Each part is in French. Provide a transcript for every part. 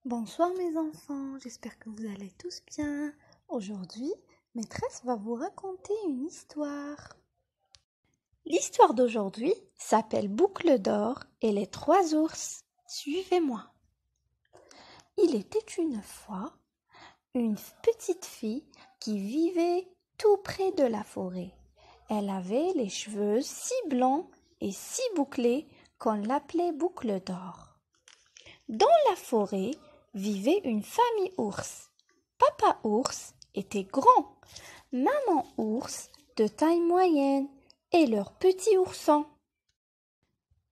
Bonsoir mes enfants, j'espère que vous allez tous bien. Aujourd'hui, maîtresse va vous raconter une histoire. L'histoire d'aujourd'hui s'appelle Boucle d'or et les trois ours. Suivez-moi. Il était une fois une petite fille qui vivait tout près de la forêt. Elle avait les cheveux si blancs et si bouclés qu'on l'appelait Boucle d'or. Dans la forêt vivait une famille ours. Papa ours était grand, maman ours de taille moyenne et leur petit ourson.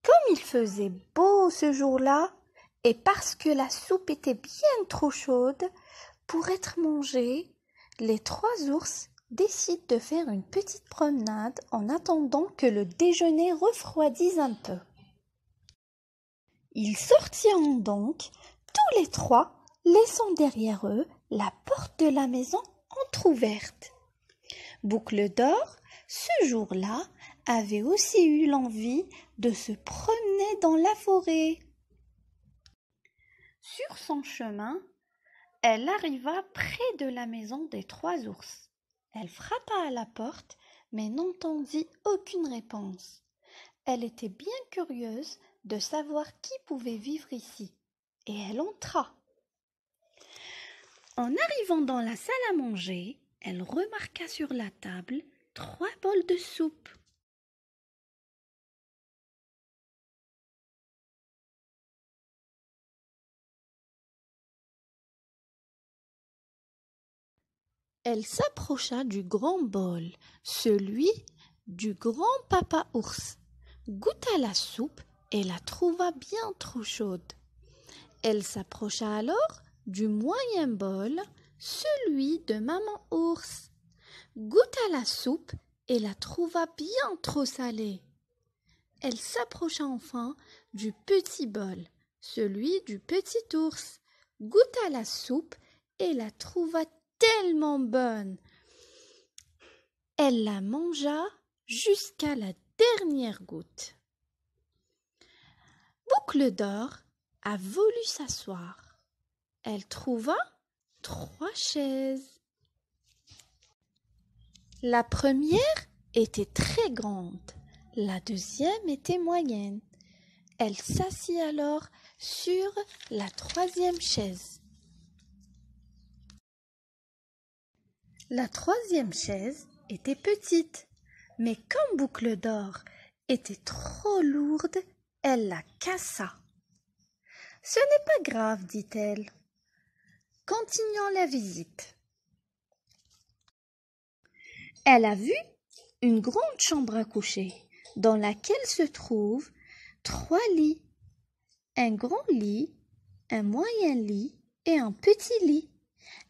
Comme il faisait beau ce jour-là, et parce que la soupe était bien trop chaude pour être mangée, les trois ours décident de faire une petite promenade en attendant que le déjeuner refroidisse un peu. Ils sortiront donc tous les trois, laissant derrière eux la porte de la maison entr'ouverte. Boucle d'or, ce jour-là, avait aussi eu l'envie de se promener dans la forêt. Sur son chemin, elle arriva près de la maison des trois ours. Elle frappa à la porte, mais n'entendit aucune réponse. Elle était bien curieuse de savoir qui pouvait vivre ici, et elle entra. En arrivant dans la salle à manger, elle remarqua sur la table 3 bols de soupe. Elle s'approcha du grand bol, celui du grand papa ours, goûta la soupe et la trouva bien trop chaude. Elle s'approcha alors du moyen bol, celui de maman ours, goûta la soupe et la trouva bien trop salée. Elle s'approcha enfin du petit bol, celui du petit ours, goûta la soupe et la trouva tellement bonne. Elle la mangea jusqu'à la dernière goutte. Boucle d'or a voulu s'asseoir. Elle trouva 3 chaises. La première était très grande, la deuxième était moyenne. Elle s'assit alors sur la 3e chaise. La 3e chaise était petite, mais comme Boucle d'or était trop lourde, elle la cassa. « Ce n'est pas grave, dit-elle. Continuons la visite. » Elle a vu une grande chambre à coucher, dans laquelle se trouvent 3 lits. Un grand lit, un moyen lit et un petit lit.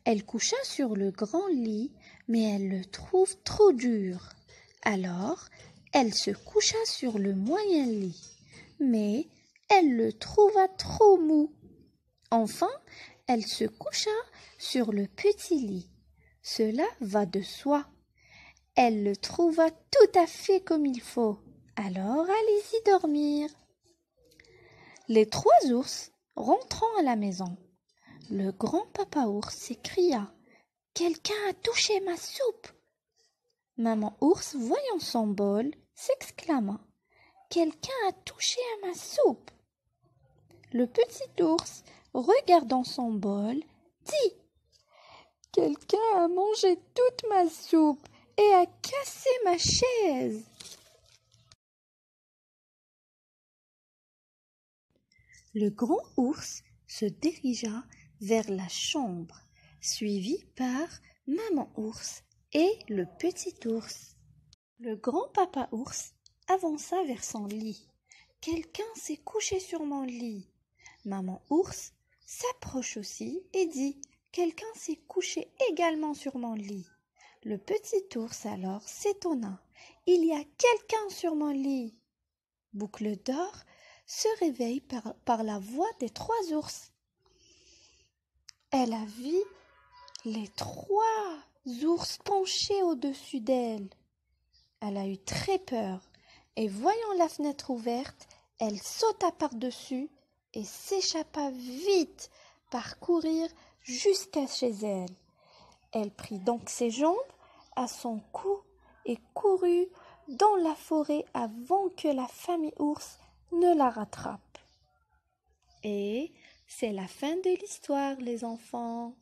Elle coucha sur le grand lit, mais elle le trouve trop dur. Alors, elle se coucha sur le moyen lit, mais elle le trouva trop mou. Enfin, elle se coucha sur le petit lit. Cela va de soi. Elle le trouva tout à fait comme il faut. Alors, allez-y dormir. Les 3 ours rentrant à la maison. Le grand papa ours s'écria « Quelqu'un a touché ma soupe !» Maman ours, voyant son bol, s'exclama « Quelqu'un a touché à ma soupe !» Le petit ours, regardant son bol, dit « Quelqu'un a mangé toute ma soupe et a cassé ma chaise !» Le grand ours se dirigea vers la chambre, suivi par maman ours et le petit ours. Le grand papa ours avança vers son lit. « Quelqu'un s'est couché sur mon lit !» Maman ours s'approche aussi et dit « Quelqu'un s'est couché également sur mon lit !» Le petit ours alors s'étonna. « Il y a quelqu'un sur mon lit !» Boucle d'or se réveille par la voix des 3 ours. Elle a vu les 3 ours penchés au-dessus d'elle. Elle a eu très peur et voyant la fenêtre ouverte, elle sauta par-dessus et s'échappa vite parcourir jusqu'à chez elle. Elle prit donc ses jambes à son cou et courut dans la forêt avant que la famille ours ne la rattrape. Et c'est la fin de l'histoire, les enfants.